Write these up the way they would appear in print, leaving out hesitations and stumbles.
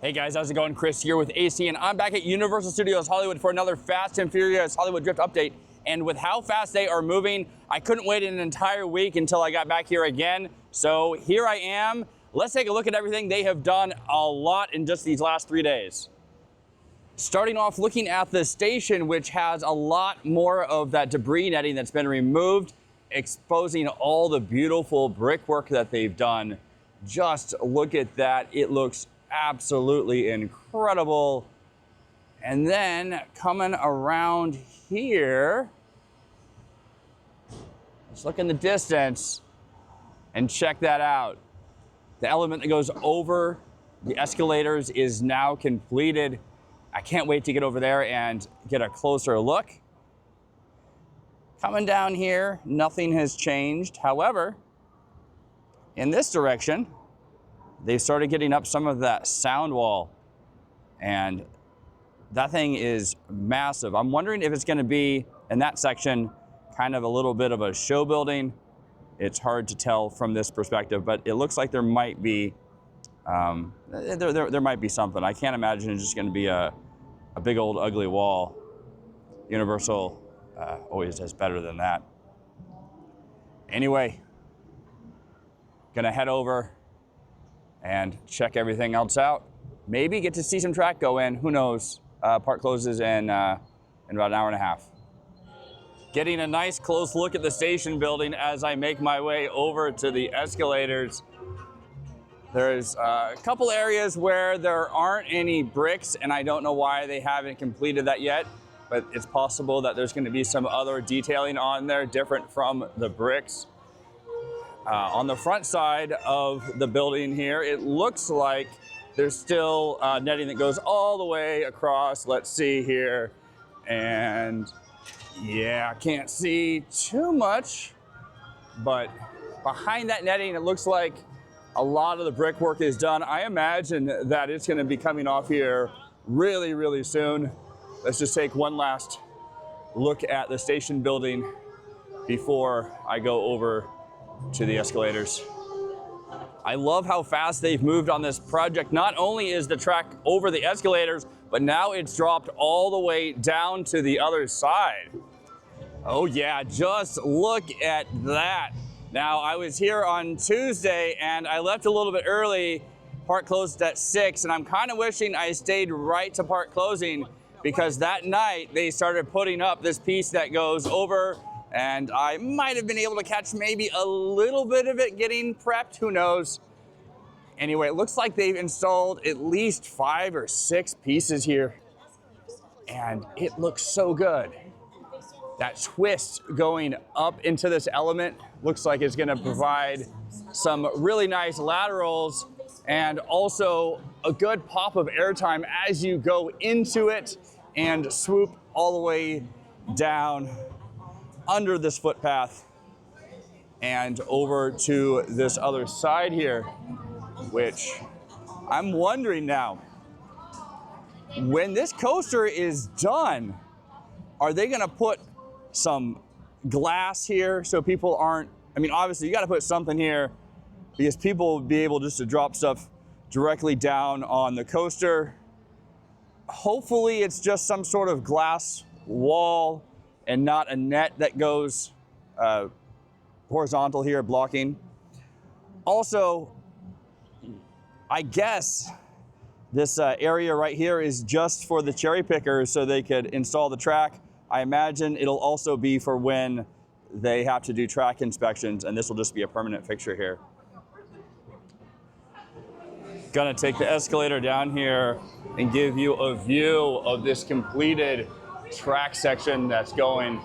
Hey guys, how's it going? Chris here with AC, and I'm back at Universal Studios Hollywood for another Fast and Furious Hollywood Drift update. And with how fast they are moving, I couldn't wait an entire week until I got back here again. So here I am. Let's take a look at everything. They have done a lot in just these last 3 days. Starting off looking at the station, which has a lot more of that debris netting that's been removed, exposing all the beautiful brickwork that they've done. Just look at that. It looks absolutely incredible. And then coming around here, let's look in the distance and check that out. The element that goes over the escalators is now completed. I can't wait to get over there and get a closer look. Coming down here, nothing has changed. However, in this direction, they've started getting up some of that sound wall, and that thing is massive. I'm wondering if it's going to be, in that section, kind of a little bit of a show building. It's hard to tell from this perspective, but it looks like there might be there might be something. I can't imagine it's just going to be a big old ugly wall. Universal always does better than that. Anyway, gonna head over and check everything else out. Maybe get to see some track go in. Who knows? Park closes in about an hour and a half. Getting a nice close look at the station building as I make my way over to the escalators. There's a couple areas where there aren't any bricks, and I don't know why they haven't completed that yet, but it's possible that there's going to be some other detailing on there different from the bricks. On the front side of the building here, it looks like there's still netting that goes all the way across. Let's see here. And yeah, can't see too much, but behind that netting, it looks like a lot of the brickwork is done. I imagine that it's going to be coming off here really, really soon. Let's just take one last look at the station building before I go over to the escalators. I love how fast they've moved on this project. Not only is the track over the escalators, but now it's dropped all the way down to the other side. Oh yeah, just look at that. Now, I was here on Tuesday and I left a little bit early. Park closed at 6, and I'm kind of wishing I stayed right to park closing, because that night they started putting up this piece that goes over, and I might have been able to catch maybe a little bit of it getting prepped, who knows. Anyway, it looks like they've installed at least 5 or 6 pieces here, and it looks so good. That twist going up into this element looks like it's gonna provide some really nice laterals and also a good pop of airtime as you go into it and swoop all the way down under this footpath and over to this other side here, which I'm wondering now, when this coaster is done, are they gonna put some glass here so people aren't, I mean, obviously you gotta put something here because people will be able just to drop stuff directly down on the coaster. Hopefully it's just some sort of glass wall and not a net that goes horizontal here blocking. Also, I guess this area right here is just for the cherry pickers so they could install the track. I imagine it'll also be for when they have to do track inspections, and this will just be a permanent fixture here. Gonna take the escalator down here and give you a view of this completed track section that's going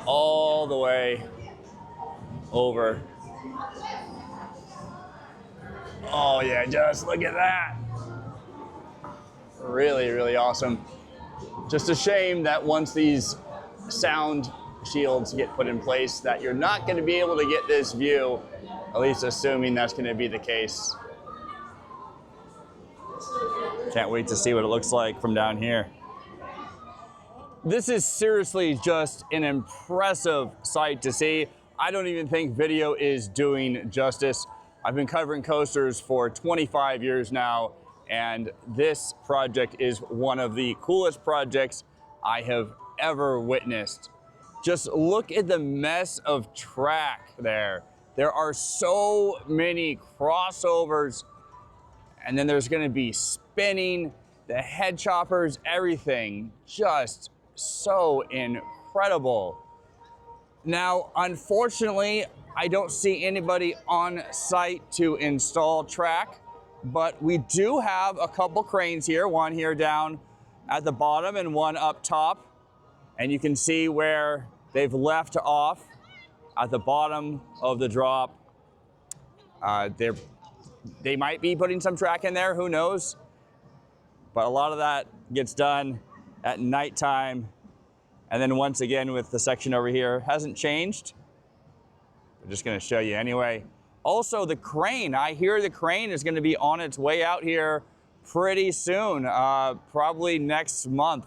all the way over. Oh yeah, just look at that. Really, really awesome. Just a shame that once these sound shields get put in place that you're not going to be able to get this view, at least assuming that's going to be the case. Can't wait to see what it looks like from down here. This is seriously just an impressive sight to see. I don't even think video is doing justice. I've been covering coasters for 25 years now, And this project is one of the coolest projects I have ever witnessed. Just look at the mess of track there. There are so many crossovers, and then there's gonna be spinning, the head choppers, everything. Just so incredible. Now, unfortunately, I don't see anybody on site to install track, but we do have a couple cranes here, one here down at the bottom and one up top. And you can see where they've left off at the bottom of the drop. They might be putting some track in there, who knows? But a lot of that gets done at nighttime. And then once again with the section over here, hasn't changed. I'm just gonna show you anyway. Also the crane, I hear the crane is gonna be on its way out here pretty soon, probably next month.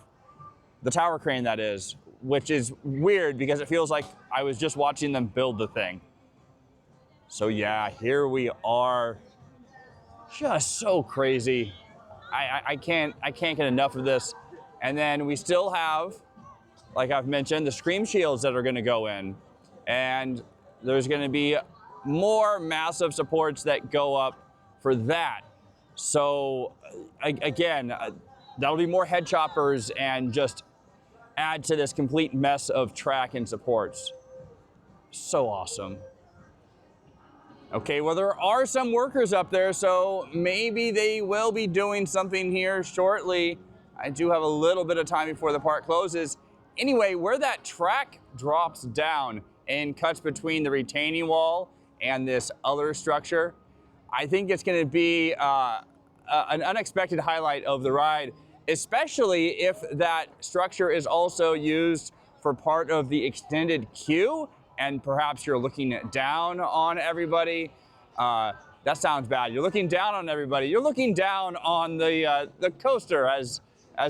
The tower crane, that is, which is weird because it feels like I was just watching them build the thing. So yeah, here we are. Just so crazy. I can't get enough of this. And then we still have, like I've mentioned, the scream shields that are gonna go in. And there's gonna be more massive supports that go up for that. So again, that'll be more head choppers and just add to this complete mess of track and supports. So awesome. Okay, well, there are some workers up there, so maybe they will be doing something here shortly. I do have a little bit of time before the park closes. Anyway, where that track drops down and cuts between the retaining wall and this other structure, I think it's gonna be an unexpected highlight of the ride, especially if that structure is also used for part of the extended queue, and perhaps you're looking down on everybody. That sounds bad. You're looking down on everybody. You're looking down on the coaster as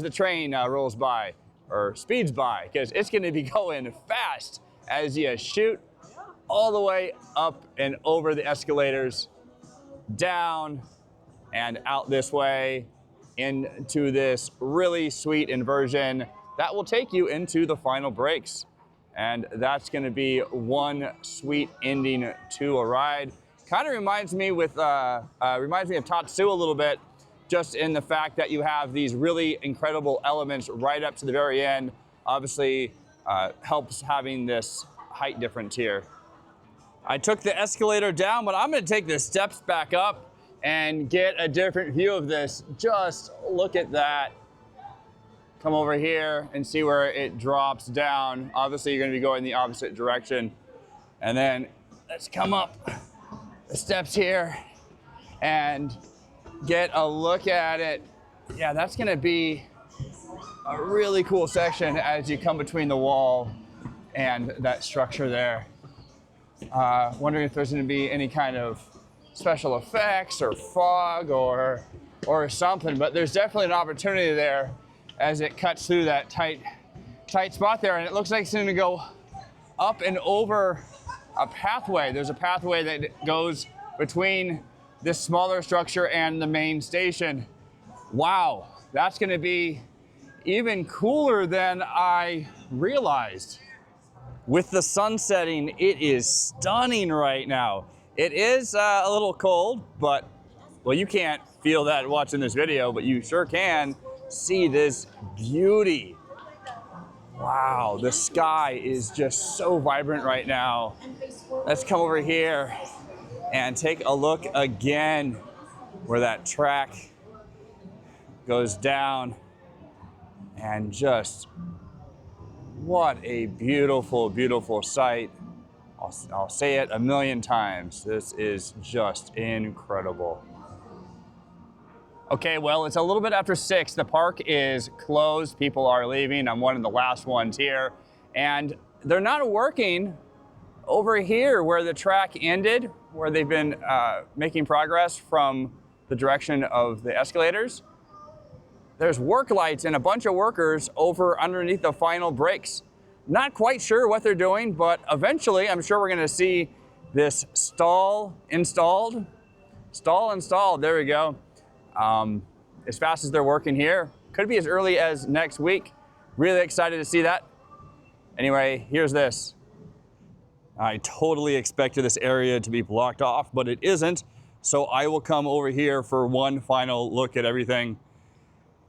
the train rolls by or speeds by, because it's gonna be going fast as you shoot all the way up and over the escalators, down and out this way into this really sweet inversion that will take you into the final breaks. And that's gonna be one sweet ending to a ride. Kind of reminds me of Tatsu a little bit, just in the fact that you have these really incredible elements right up to the very end. Obviously helps having this height difference here. I took the escalator down, but I'm gonna take the steps back up and get a different view of this. Just look at that. Come over here and see where it drops down. Obviously, you're gonna be going the opposite direction. And then let's come up the steps here and get a look at it. Yeah, that's gonna be a really cool section as you come between the wall and that structure there. Wondering if there's gonna be any kind of special effects or fog or something, but there's definitely an opportunity there as it cuts through that tight spot there, and it looks like it's gonna go up and over a pathway. There's a pathway that goes between this smaller structure and the main station. Wow, that's gonna be even cooler than I realized. With the sun setting, it is stunning right now. It is a little cold, but, well, you can't feel that watching this video, but you sure can see this beauty. Wow, the sky is just so vibrant right now. Let's come over here and take a look again where that track goes down, and just what a beautiful, beautiful sight. I'll say it a million times. This is just incredible. Okay, well, it's a little bit after 6. The park is closed. People are leaving. I'm one of the last ones here. And they're not working over here where the track ended, where they've been making progress from the direction of the escalators. There's work lights and a bunch of workers over underneath the final brakes. Not quite sure what they're doing, but eventually I'm sure we're gonna see this stall installed. There we go. as fast as they're working here. Could be as early as next week. Really excited to see that. Anyway, here's this. I totally expected this area to be blocked off, but it isn't. So I will come over here for one final look at everything.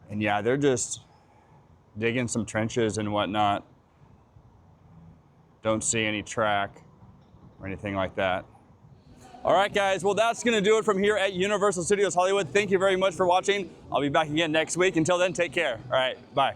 And yeah, they're just digging some trenches and whatnot. Don't see any track or anything like that. All right, guys, well, that's gonna do it from here at Universal Studios Hollywood. Thank you very much for watching. I'll be back again next week. Until then, take care. All right, bye.